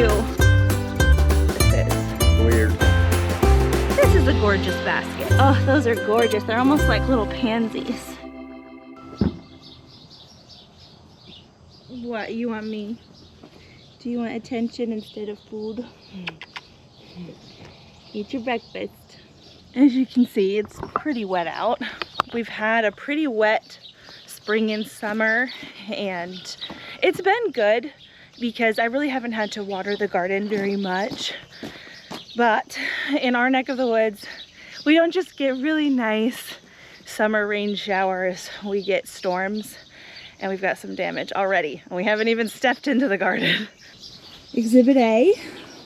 view. This is Weird. This is a gorgeous basket. Oh, those are gorgeous. They're almost like little pansies. What, you want me? Do you want attention instead of food? Eat your breakfast. As you can see, it's pretty wet out. We've had a pretty wet spring and summer, and it's been good because I really haven't had to water the garden very much. But in our neck of the woods, we don't just get really nice summer rain showers, we get storms, and we've got some damage already. And we haven't even stepped into the garden. Exhibit A.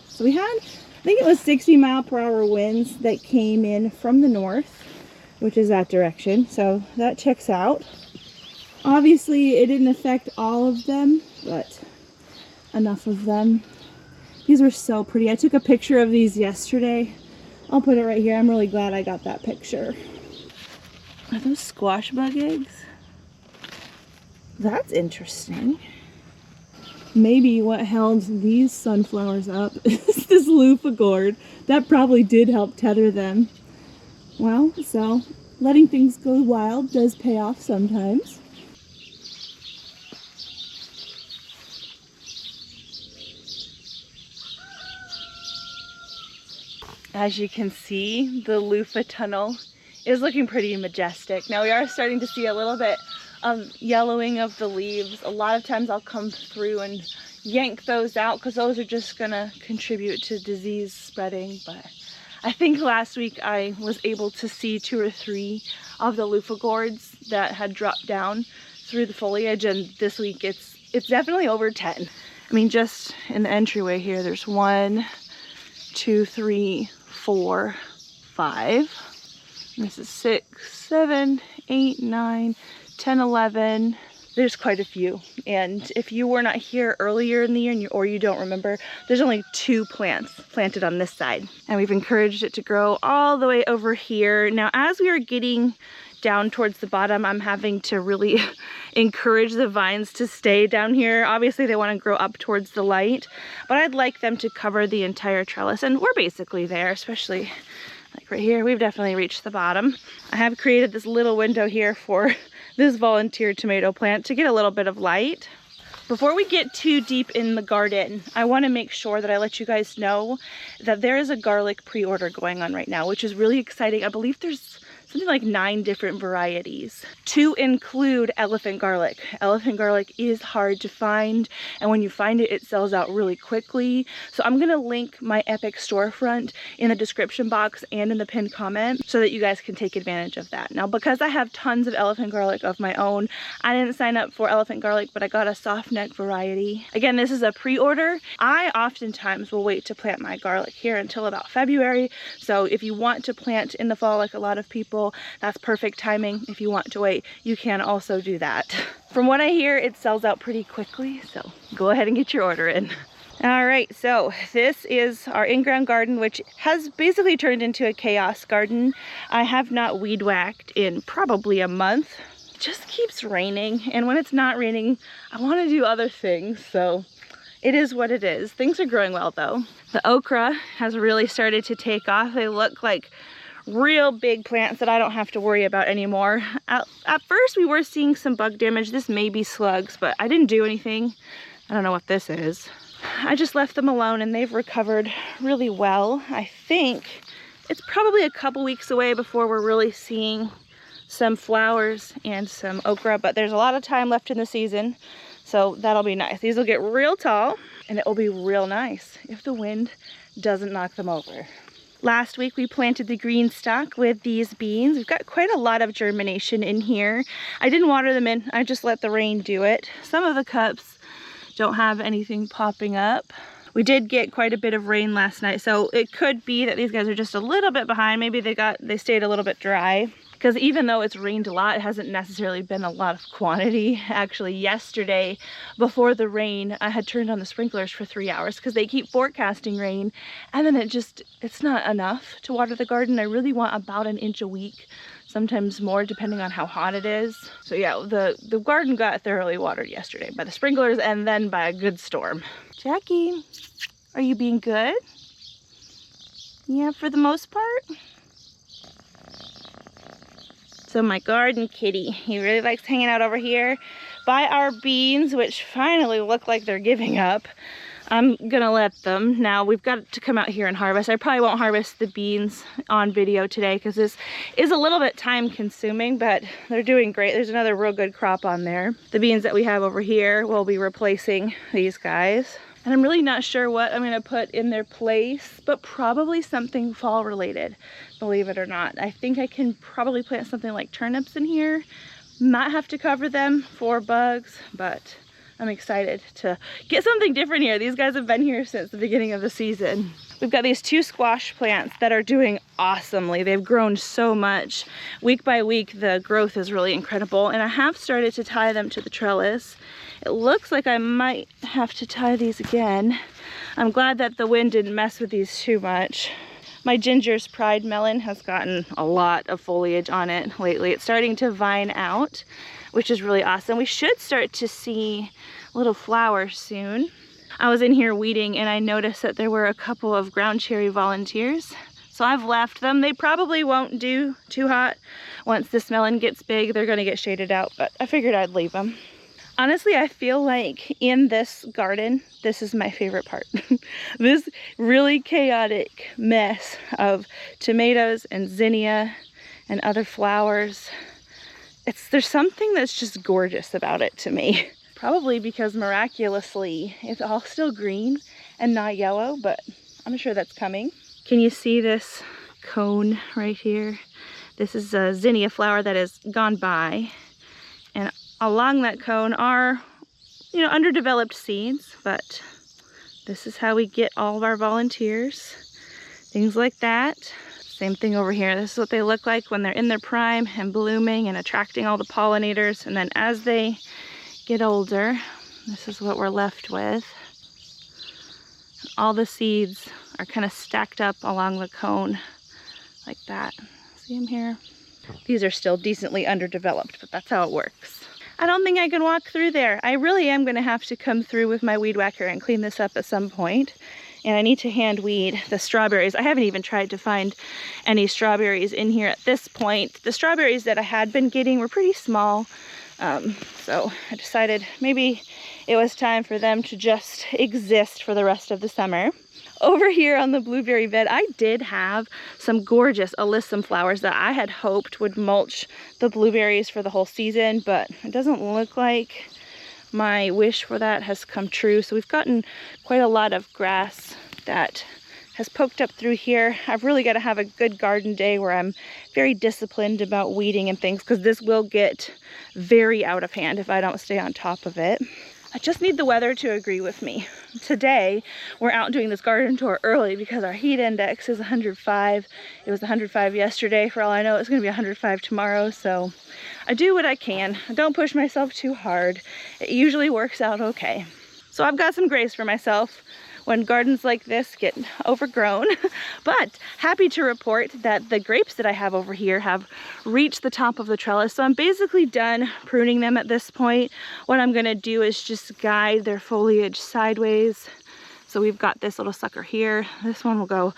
So we had, I think it was 60-mile-per-hour winds that came in from the north, which is that direction. So that checks out. Obviously, it didn't affect all of them, but enough of them. These were so pretty. I took a picture of these yesterday. I'll put it right here. I'm really glad I got that picture. Are those squash bug eggs? That's interesting. Maybe what held these sunflowers up is this loofah gourd. That probably did help tether them. Well, so letting things go wild does pay off sometimes. As you can see, the loofah tunnel is looking pretty majestic. Now we are starting to see a little bit of yellowing of the leaves. A lot of times I'll come through and yank those out because those are just gonna contribute to disease spreading. But I think last week I was able to see 2 or 3 of the loofah gourds that had dropped down through the foliage, and this week it's definitely over 10. I mean, just in the entryway here, there's 1, 2, 3, 4, 5. This is 6, 7, 8, 9, 10, 11. There's quite a few. And if you were not here earlier in the year or you don't remember, there's only 2 plants planted on this side. And we've encouraged it to grow all the way over here. Now, as we are getting down towards the bottom, I'm having to really encourage the vines to stay down here. Obviously, they want to grow up towards the light, but I'd like them to cover the entire trellis. And we're basically there, especially like right here. We've definitely reached the bottom. I have created this little window here for this volunteer tomato plant to get a little bit of light. Before we get too deep in the garden, I want to make sure that I let you guys know that there is a garlic pre-order going on right now, which is really exciting. I believe there's something like 9 different varieties to include elephant garlic. Elephant garlic is hard to find, and when you find it, it sells out really quickly. So I'm gonna link my Epic storefront in the description box and in the pinned comment so that you guys can take advantage of that. Now, because I have tons of elephant garlic of my own, I didn't sign up for elephant garlic, but I got a soft neck variety. Again, this is a pre-order. I oftentimes will wait to plant my garlic here until about February. So if you want to plant in the fall like a lot of people, that's perfect timing. If you want to wait, you can also do that. From what I hear, it sells out pretty quickly, so go ahead and get your order in. All right, so this is our in-ground garden, which has basically turned into a chaos garden. I have not weed whacked in probably a month. It just keeps raining, and when it's not raining, I want to do other things, so it is what it is. Things are growing well though. The okra has really started to take off. They look like real big plants that I don't have to worry about anymore. At first we were seeing some bug damage. This may be slugs, but I didn't do anything. I don't know what this is. I just left them alone and they've recovered really well. I think it's probably a couple weeks away before we're really seeing some flowers and some okra, but there's a lot of time left in the season, so that'll be nice. These will get real tall and it will be real nice if the wind doesn't knock them over. Last week we planted the green stock with these beans. We've got quite a lot of germination in here. I didn't water them in, I just let the rain do it. Some of the cups don't have anything popping up. We did get quite a bit of rain last night, so it could be that these guys are just a little bit behind. Maybe they stayed a little bit dry. Because even though it's rained a lot, it hasn't necessarily been a lot of quantity. Actually, yesterday, before the rain, I had turned on the sprinklers for 3 hours because they keep forecasting rain, and then it's not enough to water the garden. I really want about 1 inch a week, sometimes more depending on how hot it is. So yeah, the garden got thoroughly watered yesterday by the sprinklers and then by a good storm. Jackie, Are you being good? Yeah, for the most part. So my garden kitty, he really likes hanging out over here by our beans, which finally look like they're giving up. I'm gonna let them. Now we've got to come out here and harvest. I probably won't harvest the beans on video today because this is a little bit time consuming, but they're doing great. There's another real good crop on there. The beans that we have over here will be replacing these guys. And I'm really not sure what I'm gonna put in their place, but probably something fall related, believe it or not. I think I can probably plant something like turnips in here. Might have to cover them for bugs, but I'm excited to get something different here. These guys have been here since the beginning of the season. We've got these 2 squash plants that are doing awesomely. They've grown so much. Week by week, the growth is really incredible, and I have started to tie them to the trellis. It looks like I might have to tie these again. I'm glad that the wind didn't mess with these too much. My Ginger's Pride melon has gotten a lot of foliage on it lately. It's starting to vine out, which is really awesome. We should start to see little flowers soon. I was in here weeding and I noticed that there were a couple of ground cherry volunteers. So I've left them. They probably won't do too hot. Once this melon gets big, they're gonna get shaded out, but I figured I'd leave them. Honestly, I feel like in this garden, this is my favorite part. This really chaotic mess of tomatoes and zinnia and other flowers. There's something that's just gorgeous about it to me. Probably because miraculously it's all still green and not yellow, but I'm sure that's coming. Can you see this cone right here? This is a zinnia flower that has gone by, and along that cone are, you know, underdeveloped seeds, but this is how we get all of our volunteers. Things like that. Same thing over here. This is what they look like when they're in their prime and blooming and attracting all the pollinators. And then as they get older, this is what we're left with. All the seeds are kind of stacked up along the cone like that. See them here? These are still decently underdeveloped, but that's how it works. I don't think I can walk through there. I really am going to have to come through with my weed whacker and clean this up at some point. And I need to hand weed the strawberries. I haven't even tried to find any strawberries in here at this point. The strawberries that I had been getting were pretty small. So I decided maybe it was time for them to just exist for the rest of the summer. Over here on the blueberry bed, I did have some gorgeous alyssum flowers that I had hoped would mulch the blueberries for the whole season, but it doesn't look like my wish for that has come true. So we've gotten quite a lot of grass that has poked up through here. I've really got to have a good garden day where I'm very disciplined about weeding and things, because this will get very out of hand if I don't stay on top of it. I just need the weather to agree with me. Today, we're out doing this garden tour early because our heat index is 105. It was 105 yesterday. For all I know, it's going to be 105 tomorrow. So I do what I can. I don't push myself too hard. It usually works out okay. So I've got some grace for myself when gardens like this get overgrown. But happy to report that the grapes that I have over here have reached the top of the trellis. So I'm basically done pruning them at this point. What I'm gonna do is just guide their foliage sideways. So we've got this little sucker here. This one will go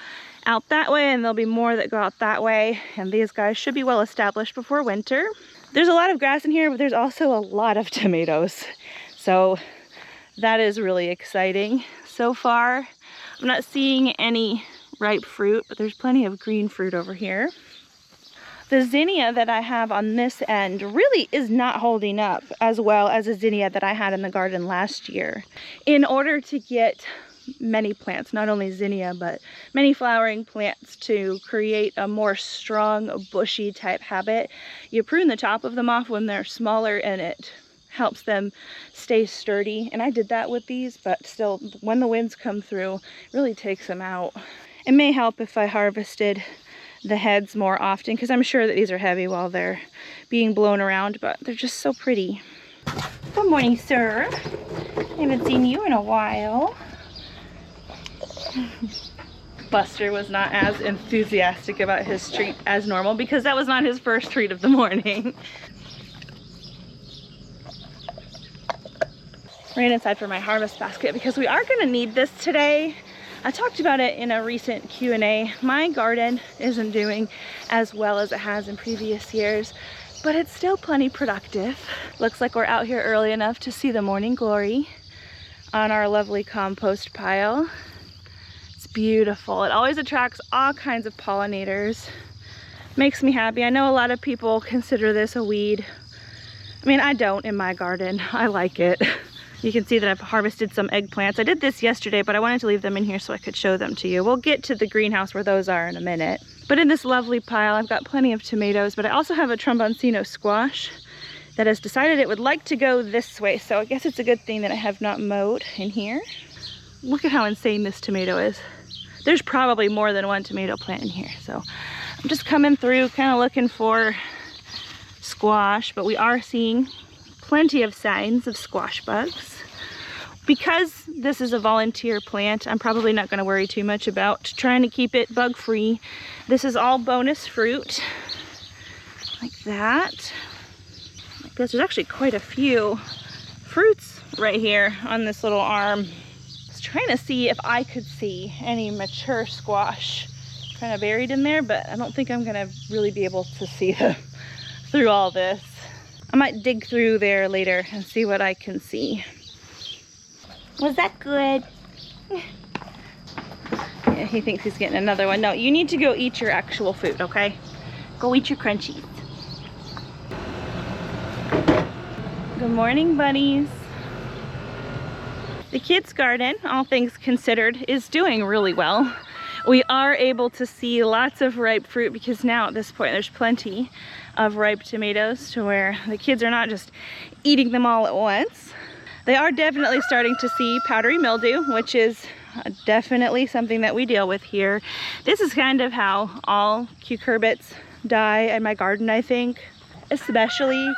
out that way, and there'll be more that go out that way. And these guys should be well established before winter. There's a lot of grass in here, but there's also a lot of tomatoes. So that is really exciting. So far, I'm not seeing any ripe fruit, but there's plenty of green fruit over here. The zinnia that I have on this end really is not holding up as well as the zinnia that I had in the garden last year. In order to get many plants, not only zinnia, but many flowering plants to create a more strong, bushy type habit, you prune the top of them off when they're smaller, and it helps them stay sturdy. And I did that with these, but still, when the winds come through, it really takes them out. It may help if I harvested the heads more often, because I'm sure that these are heavy while they're being blown around, but they're just so pretty. Good morning, sir. I haven't seen you in a while. Buster was not as enthusiastic about his treat as normal, because that was not his first treat of the morning. Ran inside for my harvest basket because we are going to need this today. I talked about it in a recent Q&A. My garden isn't doing as well as it has in previous years, but it's still plenty productive. Looks like we're out here early enough to see the morning glory on our lovely compost pile. It's beautiful. It always attracts all kinds of pollinators. Makes me happy. I know a lot of people consider this a weed. I mean, I don't in my garden. I like it. You can see that I've harvested some eggplants. I did this yesterday, but I wanted to leave them in here so I could show them to you. We'll get to the greenhouse where those are in a minute. But in this lovely pile, I've got plenty of tomatoes, but I also have a tromboncino squash that has decided it would like to go this way. So I guess it's a good thing that I have not mowed in here. Look at how insane this tomato is. There's probably more than one tomato plant in here. So I'm just coming through, kind of looking for squash, but we are seeing plenty of signs of squash bugs. Because this is a volunteer plant, I'm probably not going to worry too much about trying to keep it bug free. This is all bonus fruit, like that. Like this. There's actually quite a few fruits right here on this little arm. I was trying to see if I could see any mature squash kind of buried in there, but I don't think I'm going to really be able to see them through all this. I might dig through there later and see what I can see. Was that good? Yeah, he thinks he's getting another one. No, you need to go eat your actual food, okay? Go eat your crunchies. Good morning, buddies. The kids' garden, all things considered, is doing really well. We are able to see lots of ripe fruit because now at this point there's plenty of ripe tomatoes to where the kids are not just eating them all at once. They are definitely starting to see powdery mildew, which is definitely something that we deal with here. This is kind of how all cucurbits die in my garden, I think, especially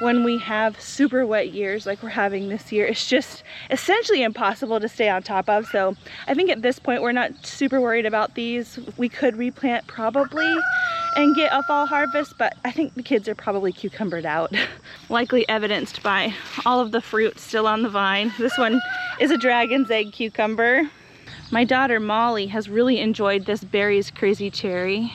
when we have super wet years like we're having this year. It's just essentially impossible to stay on top of. So I think at this point we're not super worried about these. We could replant probably and get a fall harvest, but I think the kids are probably cucumbered out. Likely evidenced by all of the fruit still on the vine. This one is a dragon's egg cucumber. My daughter Molly has really enjoyed this Berry's Crazy Cherry.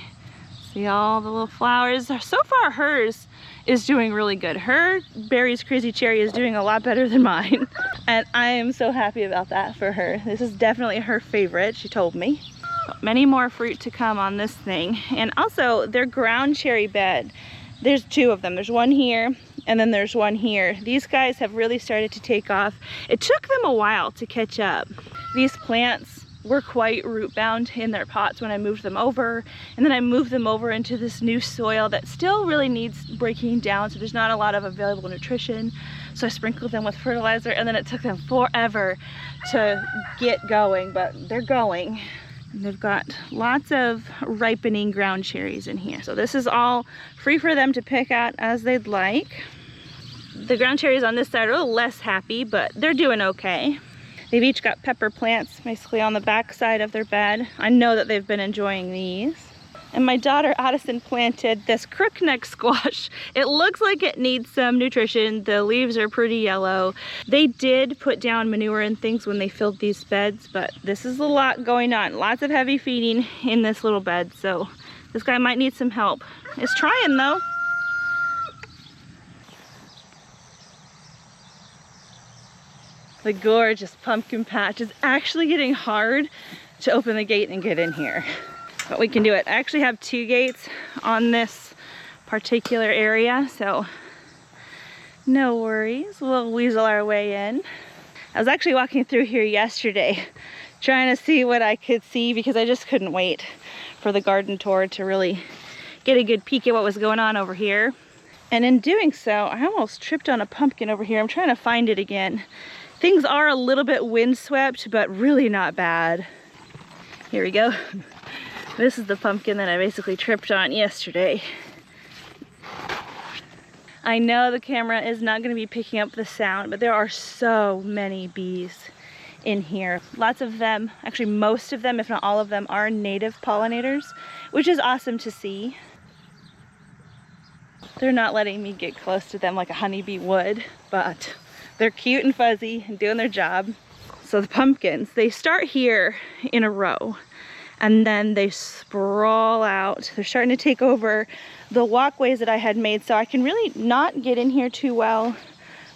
See all the little flowers. So far hers is doing really good. Her Berry's Crazy Cherry is doing a lot better than mine. And I am so happy about that for her. This is definitely her favorite, she told me. Many more fruit to come on this thing. And also their ground cherry bed, there's two of them. There's one here and then there's one here. These guys have really started to take off. It took them a while to catch up. These plants were quite root bound in their pots when I moved them over, and then I moved them over into this new soil that still really needs breaking down, so there's not a lot of available nutrition. So I sprinkled them with fertilizer, and then it took them forever to get going, but they're going. And they've got lots of ripening ground cherries in here, so this is all free for them to pick at as they'd like. The ground cherries on this side are a little less happy, but they're doing okay. They've each got pepper plants basically on the back side of their bed. I know that they've been enjoying these. And my daughter Addison planted this crookneck squash. It looks like it needs some nutrition. The leaves are pretty yellow. They did put down manure and things when they filled these beds, but this is a lot going on. Lots of heavy feeding in this little bed, so this guy might need some help. It's trying though. The gorgeous pumpkin patch is actually getting hard to open the gate and get in here. But we can do it. I actually have 2 gates on this particular area, so no worries. We'll weasel our way in. I was actually walking through here yesterday trying to see what I could see because I just couldn't wait for the garden tour to really get a good peek at what was going on over here. And in doing so, I almost tripped on a pumpkin over here. I'm trying to find it again. Things are a little bit windswept, but really not bad. Here we go. This is the pumpkin that I basically tripped on yesterday. I know the camera is not going to be picking up the sound, but there are so many bees in here. Lots of them, actually most of them, if not all of them, are native pollinators, which is awesome to see. They're not letting me get close to them like a honeybee would, but they're cute and fuzzy and doing their job. So the pumpkins, they start here in a row and then they sprawl out. They're starting to take over the walkways that I had made, so I can really not get in here too well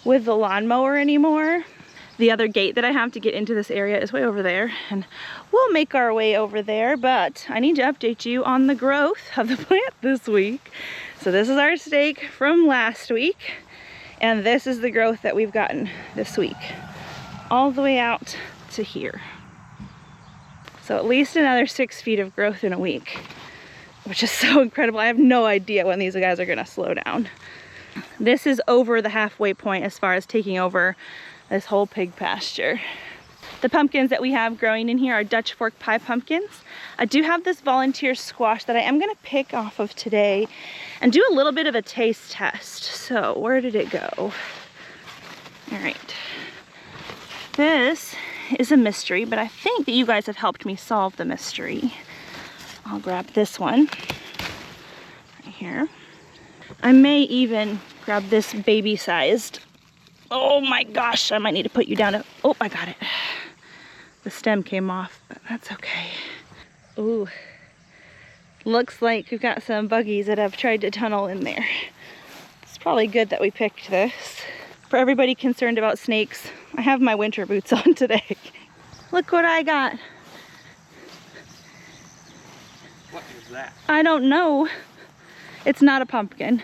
with the lawnmower anymore. The other gate that I have to get into this area is way over there, and we'll make our way over there, but I need to update you on the growth of the plant this week. So this is our stake from last week, and this is the growth that we've gotten this week, all the way out to here. So at least another 6 feet of growth in a week, which is so incredible. I have no idea when these guys are gonna slow down. This is over the halfway point as far as taking over this whole pig pasture. The pumpkins that we have growing in here are Dutch fork pie pumpkins. I do have this volunteer squash that I am gonna pick off of today and do a little bit of a taste test. So where did it go? All right. This is a mystery, but I think that you guys have helped me solve the mystery. I'll grab this one right here. I may even grab this baby-sized. Oh my gosh, I might need to put you down. Oh, I got it. The stem came off, but that's okay. Ooh, looks like we've got some buggies that have tried to tunnel in there. It's probably good that we picked this. For everybody concerned about snakes, I have my winter boots on today. Look what I got. What is that? I don't know. It's not a pumpkin.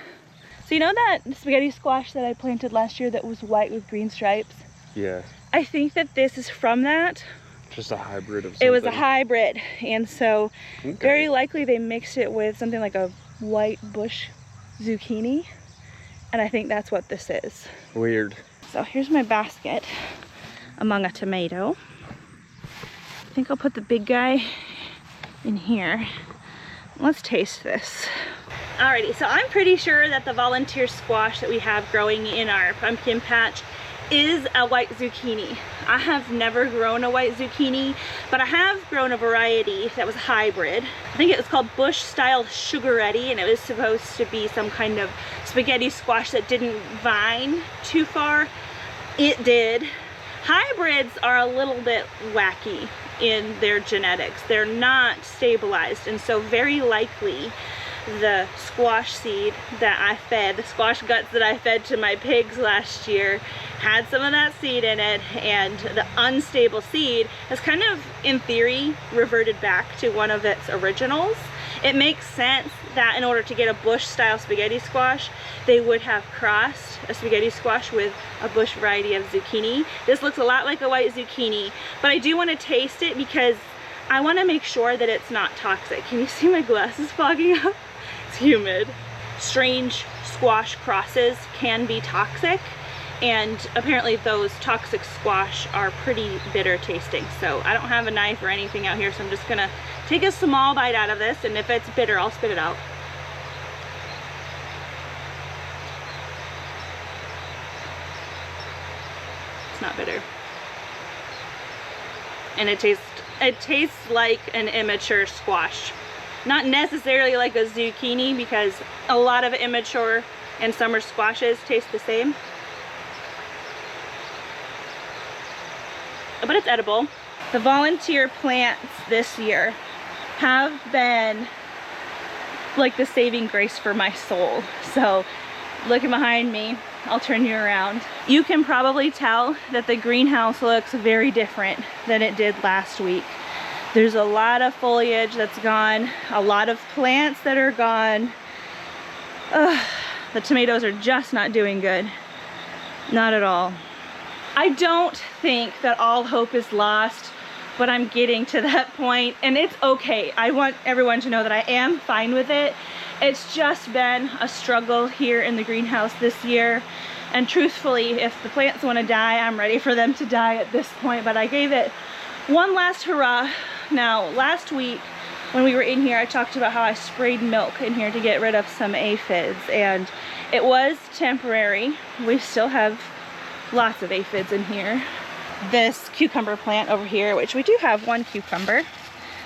So you know that spaghetti squash that I planted last year that was white with green stripes? Yeah. I think that this is from that. Just a hybrid of something. It was a hybrid, and so very likely they mixed it with something like a white bush zucchini, and I think that's what this is. Weird. So here's my basket among a tomato. I think I'll put the big guy in here. Let's taste this. Alrighty, so I'm pretty sure that the volunteer squash that we have growing in our pumpkin patch is a white zucchini. I have never grown a white zucchini, but I have grown a variety that was hybrid. I think it was called bush style sugaretti, and it was supposed to be some kind of spaghetti squash that didn't vine too far. It did. Hybrids are a little bit wacky in their genetics. They're not stabilized, and so very likely the squash seed that I fed, the squash guts that I fed to my pigs last year, had some of that seed in it, and the unstable seed has kind of, in theory, reverted back to one of its originals. It makes sense that in order to get a bush style spaghetti squash, they would have crossed a spaghetti squash with a bush variety of zucchini. This looks a lot like a white zucchini, but I do want to taste it because I want to make sure that it's not toxic. Can you see my glasses fogging up? It's humid. Strange squash crosses can be toxic, and apparently those toxic squash are pretty bitter tasting. So I don't have a knife or anything out here, so I'm just gonna take a small bite out of this, and if it's bitter, I'll spit it out. It's not bitter. And it tastes like an immature squash. Not necessarily like a zucchini, because a lot of immature and summer squashes taste the same. But it's edible. The volunteer plants this year have been like the saving grace for my soul. So looking behind me, I'll turn you around. You can probably tell that the greenhouse looks very different than it did last week. There's a lot of foliage that's gone, a lot of plants that are gone. The tomatoes are just not doing good. Not at all. I don't think that all hope is lost, but I'm getting to that point, and it's okay. I want everyone to know that I am fine with it. It's just been a struggle here in the greenhouse this year, and truthfully, if the plants want to die, I'm ready for them to die at this point, but I gave it one last hurrah. Now, last week when we were in here, I talked about how I sprayed milk in here to get rid of some aphids, and it was temporary. We still have lots of aphids in here. This cucumber plant over here, which we do have one cucumber,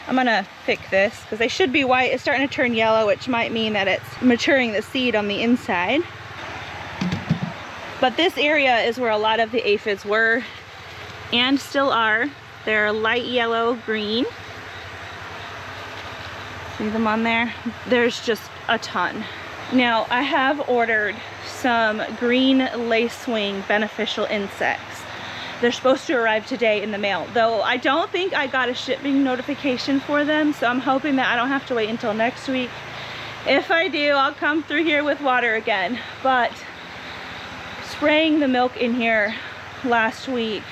I'm gonna pick this because they should be white. It's starting to turn yellow, which might mean that it's maturing the seed on the inside. But this area is where a lot of the aphids were, and still are. They're light yellow green. See them on there? There's just a ton. Now I have ordered some green lacewing beneficial insects. They're supposed to arrive today in the mail, though I don't think I got a shipping notification for them, so I'm hoping that I don't have to wait until next week. If I do, I'll come through here with water again. But spraying the milk in here last week,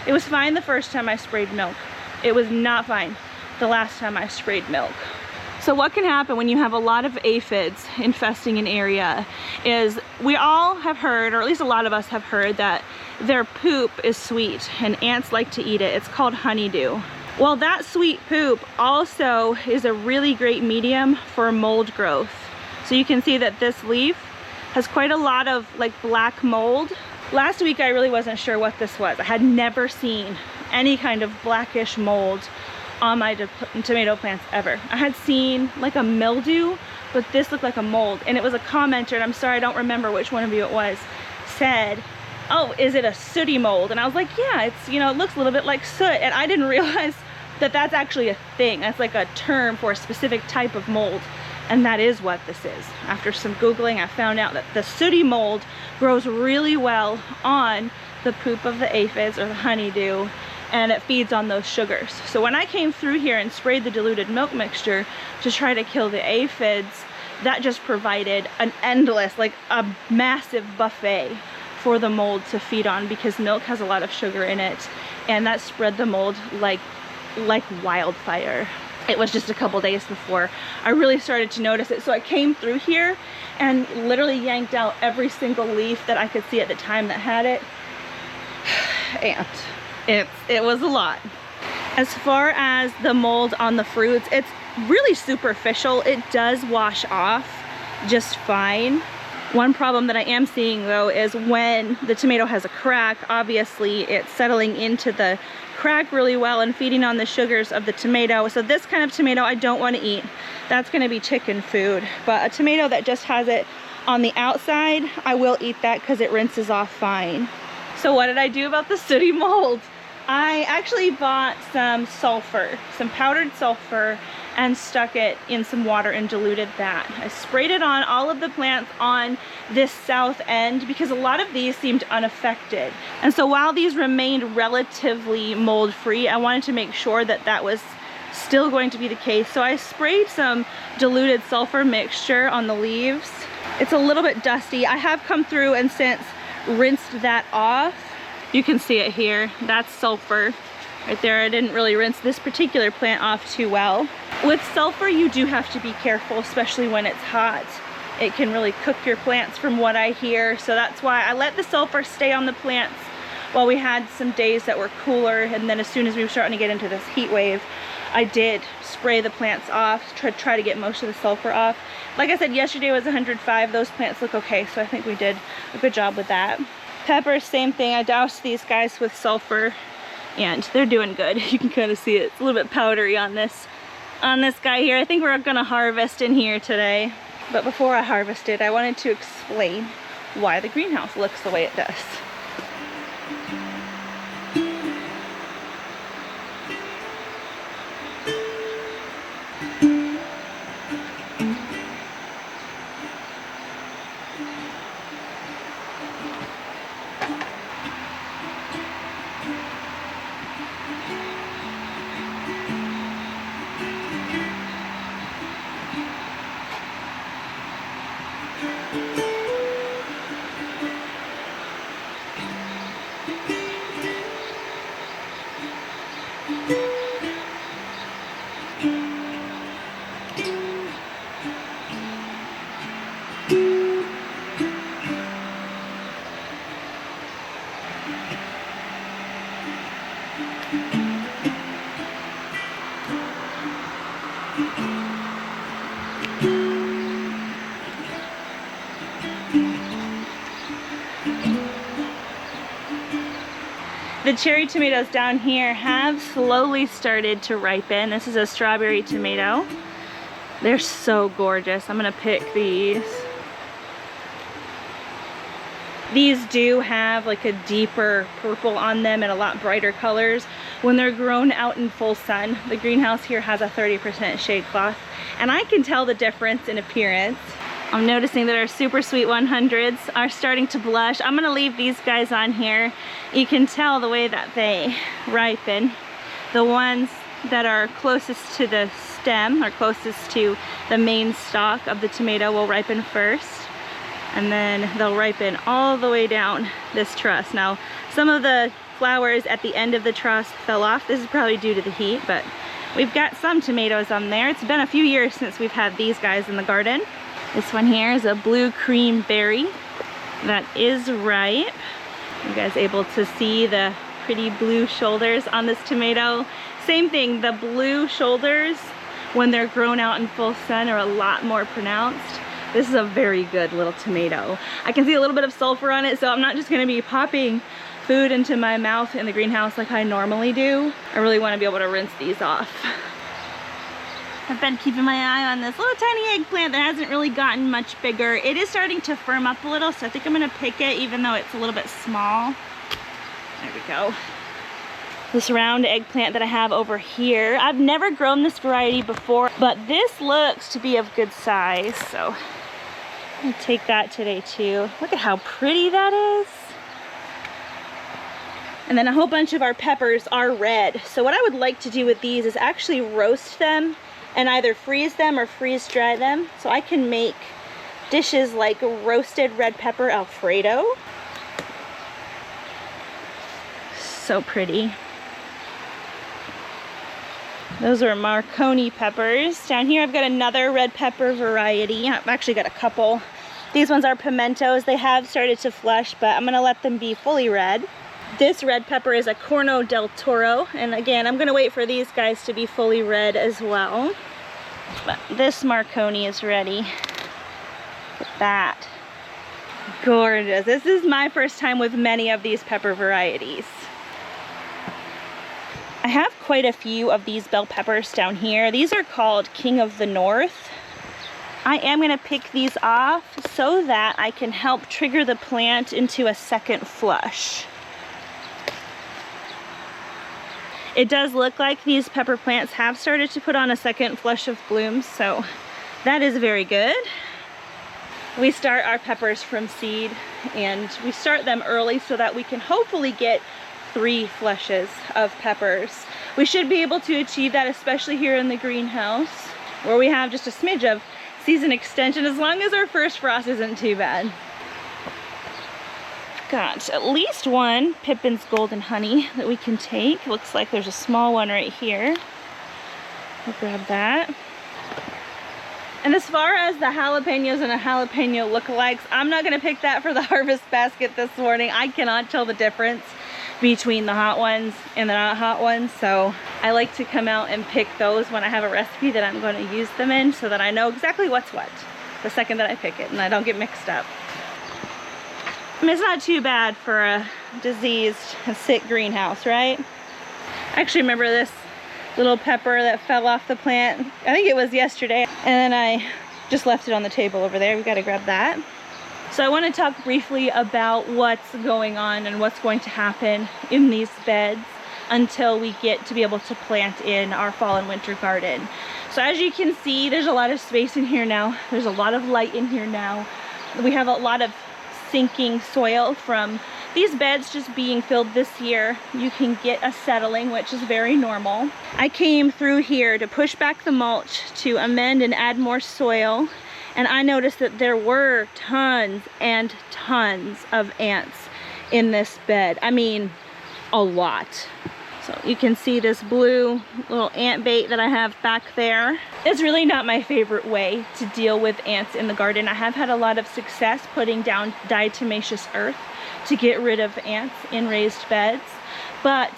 it was fine the first time I sprayed milk. It was not fine the last time I sprayed milk. So what can happen when you have a lot of aphids infesting an area is we all have heard, or at least a lot of us have heard, that their poop is sweet and ants like to eat it. It's called honeydew. Well, that sweet poop also is a really great medium for mold growth. So you can see that this leaf has quite a lot of like black mold. Last week I really wasn't sure what this was. I had never seen any kind of blackish mold on my tomato plants ever. I had seen like a mildew, but this looked like a mold. And it was a commenter, and I'm sorry I don't remember which one of you it was, said, oh, is it a sooty mold? And I was like, yeah, it's, you know, it looks a little bit like soot. And I didn't realize that that's actually a thing. That's like a term for a specific type of mold. And that is what this is. After some Googling, I found out that the sooty mold grows really well on the poop of the aphids or the honeydew, and it feeds on those sugars. So when I came through here and sprayed the diluted milk mixture to try to kill the aphids, that just provided an endless, like a massive buffet for the mold to feed on, because milk has a lot of sugar in it, and that spread the mold like wildfire. It was just a couple days before I really started to notice it. So I came through here and literally yanked out every single leaf that I could see at the time that had it. And it was a lot. As far as the mold on the fruits, it's really superficial. It does wash off just fine. One problem that I am seeing though is when the tomato has a crack, obviously it's settling into the crack really well and feeding on the sugars of the tomato. So this kind of tomato I don't want to eat. That's going to be chicken food. But a tomato that just has it on the outside, I will eat that because it rinses off fine. So what did I do about the sooty mold? I actually bought some sulfur, some powdered sulfur, and stuck it in some water and diluted that. I sprayed it on all of the plants on this south end because a lot of these seemed unaffected. And so while these remained relatively mold free, I wanted to make sure that that was still going to be the case. So I sprayed some diluted sulfur mixture on the leaves. It's a little bit dusty. I have come through and since rinsed that off. You can see it here. That's sulfur right there. I didn't really rinse this particular plant off too well. With sulfur, you do have to be careful, especially when it's hot. It can really cook your plants from what I hear. So that's why I let the sulfur stay on the plants while we had some days that were cooler. And then as soon as we were starting to get into this heat wave, I did spray the plants off to try to get most of the sulfur off. Like I said, yesterday was 105. Those plants look okay, so I think we did a good job with that. Peppers, same thing. I doused these guys with sulfur and they're doing good. You can kind of see it. It's a little bit powdery on this guy here. I think we're gonna harvest in here today. But before I harvested, I wanted to explain why the greenhouse looks the way it does. The cherry tomatoes down here have slowly started to ripen. This is a strawberry tomato. They're so gorgeous. I'm gonna pick these. These do have like a deeper purple on them and a lot brighter colors when they're grown out in full sun. The greenhouse here has a 30% shade cloth, and I can tell the difference in appearance. I'm noticing that our super sweet 100s are starting to blush. I'm gonna leave these guys on here. You can tell the way that they ripen. The ones that are closest to the stem or closest to the main stalk of the tomato will ripen first, and then they'll ripen all the way down this truss. Now, some of the flowers at the end of the truss fell off. This is probably due to the heat, but we've got some tomatoes on there. It's been a few years since we've had these guys in the garden. This one here is a blue cream berry that is ripe. You guys able to see the pretty blue shoulders on this tomato? Same thing, the blue shoulders when they're grown out in full sun are a lot more pronounced. This is a very good little tomato. I can see a little bit of sulfur on it, so I'm not just gonna be popping food into my mouth in the greenhouse like I normally do. I really wanna be able to rinse these off. I've been keeping my eye on this little tiny eggplant that hasn't really gotten much bigger. It is starting to firm up a little, so I think I'm gonna pick it even though it's a little bit small. There we go. This round eggplant that I have over here, I've never grown this variety before, but this looks to be of good size, so I'm gonna take that today too. Look at how pretty that is. And then a whole bunch of our peppers are red. So what I would like to do with these is actually roast them and either freeze them or freeze dry them, so I can make dishes like roasted red pepper Alfredo. So pretty. Those are Marconi peppers. Down here I've got another red pepper variety. I've actually got a couple. These ones are pimentos. They have started to flush, but I'm gonna let them be fully red. This red pepper is a Corno del Toro, and again, I'm gonna wait for these guys to be fully red as well. But this Marconi is ready. Look at that. Gorgeous. This is my first time with many of these pepper varieties. I have quite a few of these bell peppers down here. These are called King of the North. I am gonna pick these off so that I can help trigger the plant into a second flush. It does look like these pepper plants have started to put on a second flush of blooms, so that is very good. We start our peppers from seed, and we start them early so that we can hopefully get 3 flushes of peppers. We should be able to achieve that, especially here in the greenhouse, where we have just a smidge of season extension, as long as our first frost isn't too bad. Got at least one Pippin's Golden Honey that we can take. Looks like there's a small one right here. We'll grab that. And as far as the jalapenos and the jalapeno lookalikes, I'm not gonna pick that for the harvest basket this morning. I cannot tell the difference between the hot ones and the not hot ones, so I like to come out and pick those when I have a recipe that I'm going to use them in, so that I know exactly what's what the second that I pick it and I don't get mixed up. I mean, it's not too bad for a diseased and sick greenhouse, right? I actually remember this little pepper that fell off the plant. I think it was yesterday, and then I just left it on the table over there. We got to grab that. So I want to talk briefly about what's going on and what's going to happen in these beds until we get to be able to plant in our fall and winter garden. So as you can see, there's a lot of space in here now. There's a lot of light in here now. We have a lot of sinking soil from these beds just being filled this year. You can get a settling, which is very normal. I came through here to push back the mulch to amend and add more soil, and I noticed that there were tons and tons of ants in this bed. I mean, a lot. So you can see this blue little ant bait that I have back there. It's really not my favorite way to deal with ants in the garden. I have had a lot of success putting down diatomaceous earth to get rid of ants in raised beds. But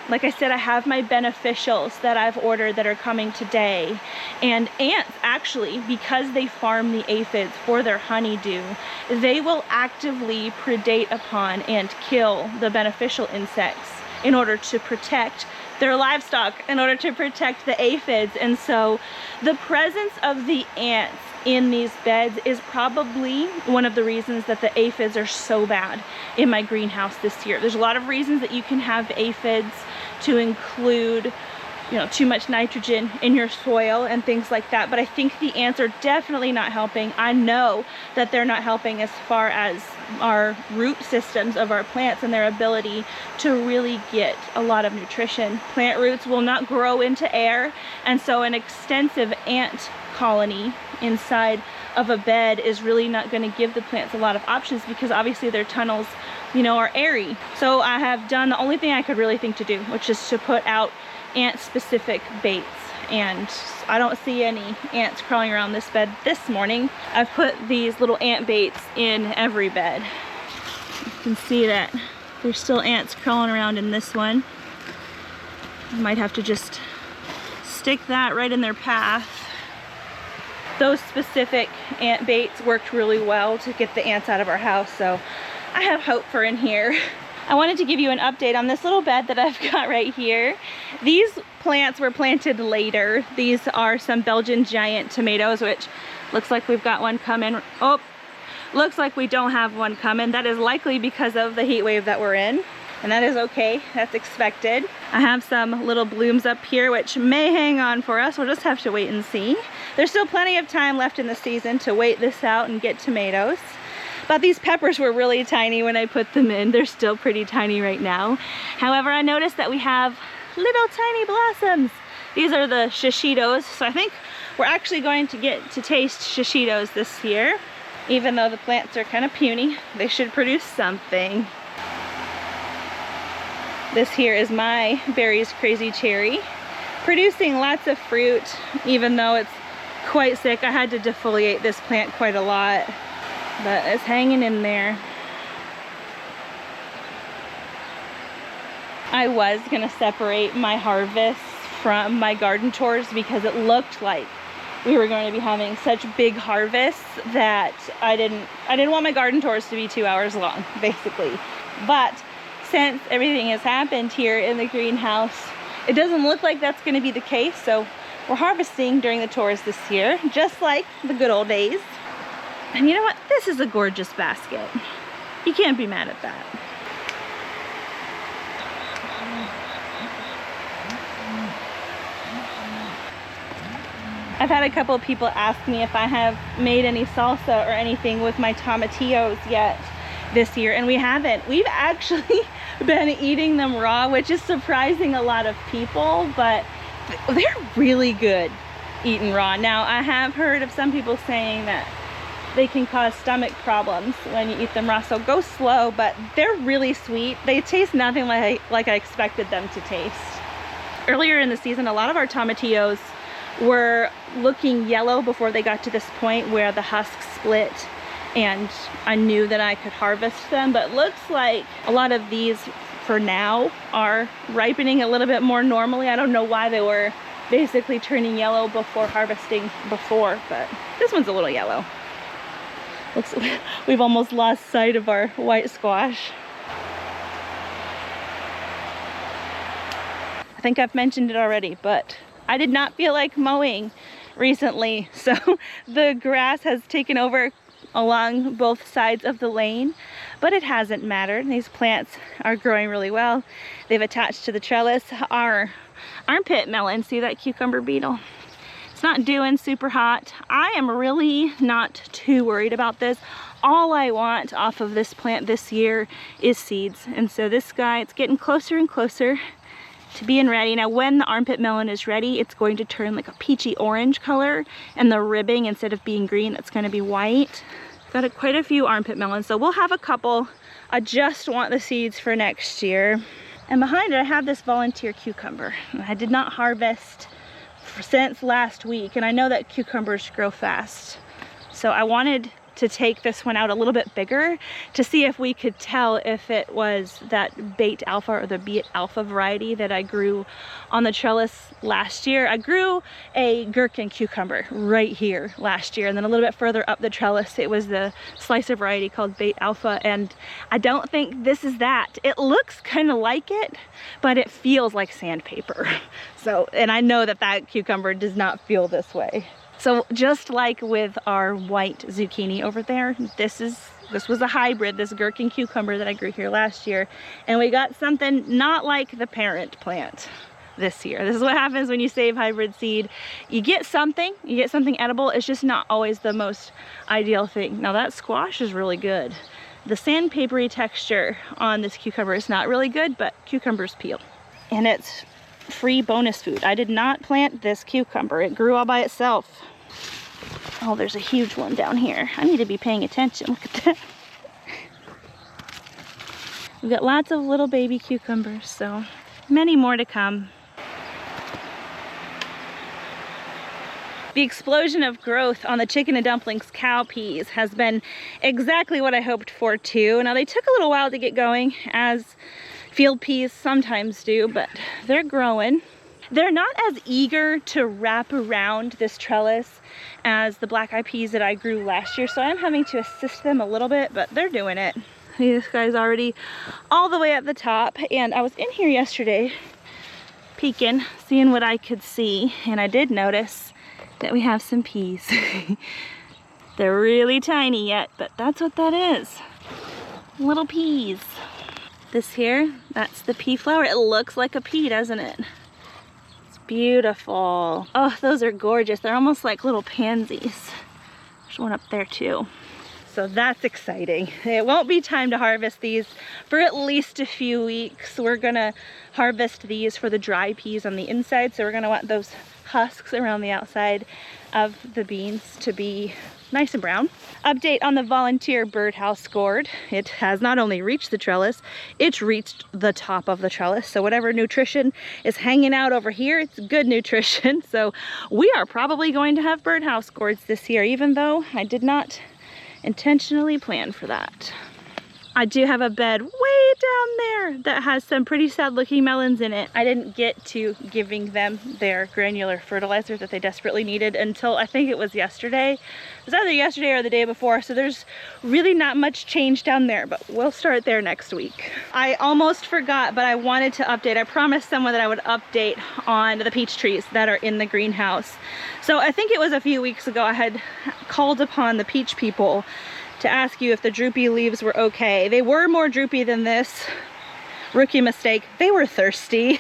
like I said, I have my beneficials that I've ordered that are coming today. And ants actually, because they farm the aphids for their honeydew, they will actively predate upon and kill the beneficial insects in order to protect their livestock, in order to protect the aphids. And so the presence of the ants in these beds is probably one of the reasons that the aphids are so bad in my greenhouse this year. There's a lot of reasons that you can have aphids, to include, you know, too much nitrogen in your soil and things like that, but I think the ants are definitely not helping. I know that they're not helping as far as our root systems of our plants and their ability to really get a lot of nutrition. Plant roots will not grow into air, and so an extensive ant colony inside of a bed is really not going to give the plants a lot of options, because obviously their tunnels, you know, are airy. So I have done the only thing I could really think to do, which is to put out ant-specific baits, and I don't see any ants crawling around this bed this morning. I've put these little ant baits in every bed. You can see that there's still ants crawling around in this one. I might have to just stick that right in their path. Those specific ant baits worked really well to get the ants out of our house, so I have hope for in here. I wanted to give you an update on this little bed that I've got right here. These plants were planted later. These are some Belgian giant tomatoes, which looks like we've got one coming. Oh, looks like we don't have one coming. That is likely because of the heat wave that we're in, and that is okay. That's expected. I have some little blooms up here which may hang on for us. We'll just have to wait and see. There's still plenty of time left in the season to wait this out and get tomatoes. But these peppers were really tiny when I put them in. They're still pretty tiny right now. However, I noticed that we have little tiny blossoms. These are the shishitos, so I think we're actually going to get to taste shishitos this year. Even though the plants are kind of puny, they should produce something. This here is my Berries Crazy Cherry, producing lots of fruit, even though it's quite sick. I had to defoliate this plant quite a lot, but it's hanging in there. I was gonna separate my harvest from my garden tours because it looked like we were going to be having such big harvests that I didn't want my garden tours to be 2 hours long, basically. But since everything has happened here in the greenhouse, it doesn't look like that's going to be the case, so we're harvesting during the tours this year, just like the good old days. And you know what? This is a gorgeous basket. You can't be mad at that. I've had a couple of people ask me if I have made any salsa or anything with my tomatillos yet this year, and we haven't. We've actually been eating them raw, which is surprising a lot of people, but they're really good eaten raw. Now, I have heard of some people saying that they can cause stomach problems when you eat them raw, so go slow, but they're really sweet. They taste nothing like I expected them to taste. Earlier in the season, a lot of our tomatillos were looking yellow before they got to this point where the husks split and I knew that I could harvest them, but it looks like a lot of these for now are ripening a little bit more normally. I don't know why they were basically turning yellow before harvesting before, but this one's a little yellow. Looks like we've almost lost sight of our white squash. I think I've mentioned it already, but I did not feel like mowing recently, so the grass has taken over along both sides of the lane, but it hasn't mattered. These plants are growing really well. They've attached to the trellis. Our armpit melon, see that cucumber beetle? It's not doing super hot. I am really not too worried about this. All I want off of this plant this year is seeds, and so this guy, it's getting closer and closer to being ready. Now, when the armpit melon is ready, it's going to turn like a peachy orange color, and the ribbing, instead of being green, it's going to be white. Got quite a few armpit melons, so we'll have a couple. I just want the seeds for next year. And behind it, I have this volunteer cucumber. I did not harvest since last week, and I know that cucumbers grow fast. So I wanted to take this one out a little bit bigger to see if we could tell if it was that Bait Alpha or the Beet Alpha variety that I grew on the trellis last year. I grew a gherkin cucumber right here last year, and then a little bit further up the trellis it was the slicer variety called Bait Alpha, and I don't think this is that. It looks kind of like it, but it feels like sandpaper. So, and I know that that cucumber does not feel this way. So just like with our white zucchini over there, this was a hybrid, this gherkin cucumber that I grew here last year. And we got something not like the parent plant this year. This is what happens when you save hybrid seed. You get something edible. It's just not always the most ideal thing. Now that squash is really good. The sandpapery texture on this cucumber is not really good, but cucumbers peel. And it's free bonus food. I did not plant this cucumber. It grew all by itself. Oh, there's a huge one down here. I need to be paying attention. Look at that. We've got lots of little baby cucumbers, so many more to come. The explosion of growth on the chicken and dumplings cowpeas has been exactly what I hoped for too. Now they took a little while to get going, as field peas sometimes do, but they're growing. They're not as eager to wrap around this trellis as the black eyed peas that I grew last year, so I'm having to assist them a little bit, but they're doing it. This guy's already all the way at the top, and I was in here yesterday peeking, seeing what I could see, and I did notice that we have some peas. They're really tiny yet, but that's what that is. Little peas. This here, that's the pea flower. It looks like a pea, doesn't it? It's beautiful. Oh, those are gorgeous. They're almost like little pansies. There's one up there too. So that's exciting. It won't be time to harvest these for at least a few weeks. We're gonna harvest these for the dry peas on the inside, so we're gonna want those husks around the outside of the beans to be nice and brown. Update on the volunteer birdhouse gourd. It has not only reached the trellis, it's reached the top of the trellis. So whatever nutrition is hanging out over here, it's good nutrition. So we are probably going to have birdhouse gourds this year, even though I did not intentionally plan for that. I do have a bed way down there that has some pretty sad looking melons in it. I didn't get to giving them their granular fertilizer that they desperately needed until I think it was yesterday. It was either yesterday or the day before, so there's really not much change down there, but we'll start there next week. I almost forgot, but I wanted to update. I promised someone that I would update on the peach trees that are in the greenhouse. So I think it was a few weeks ago I had called upon the peach people to ask you if the droopy leaves were okay. They were more droopy than this. Rookie mistake. They were thirsty.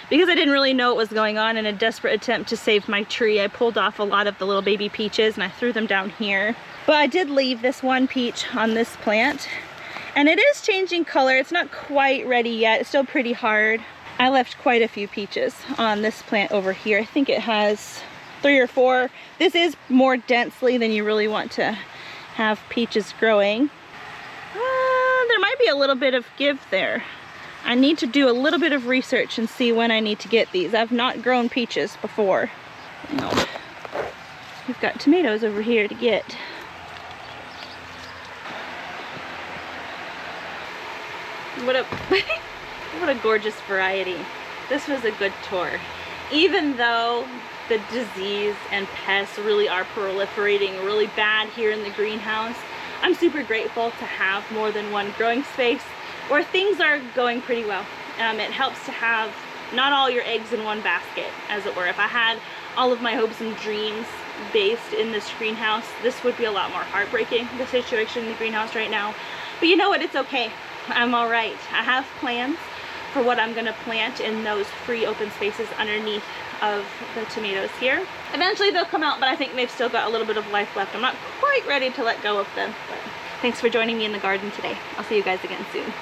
Because I didn't really know what was going on, in a desperate attempt to save my tree, I pulled off a lot of the little baby peaches and I threw them down here. But I did leave this one peach on this plant, and it is changing color. It's not quite ready yet. It's still pretty hard. I left quite a few peaches on this plant over here. I think it has 3 or 4. This is more densely than you really want to have peaches growing. There might be a little bit of give there. I need to do a little bit of research and see when I need to get these. I've not grown peaches before. No. We've got tomatoes over here to get. What a gorgeous variety. This was a good tour. Even though the disease and pests really are proliferating really bad here in the greenhouse, I'm super grateful to have more than one growing space where things are going pretty well. It helps to have not all your eggs in one basket, as it were. If I had all of my hopes and dreams based in this greenhouse, this would be a lot more heartbreaking, the situation in the greenhouse right now. But you know what, it's okay. I'm all right. I have plans for what I'm gonna plant in those free open spaces underneath of the tomatoes here. Eventually they'll come out, but I think they've still got a little bit of life left. I'm not quite ready to let go of them, but thanks for joining me in the garden today. I'll see you guys again soon.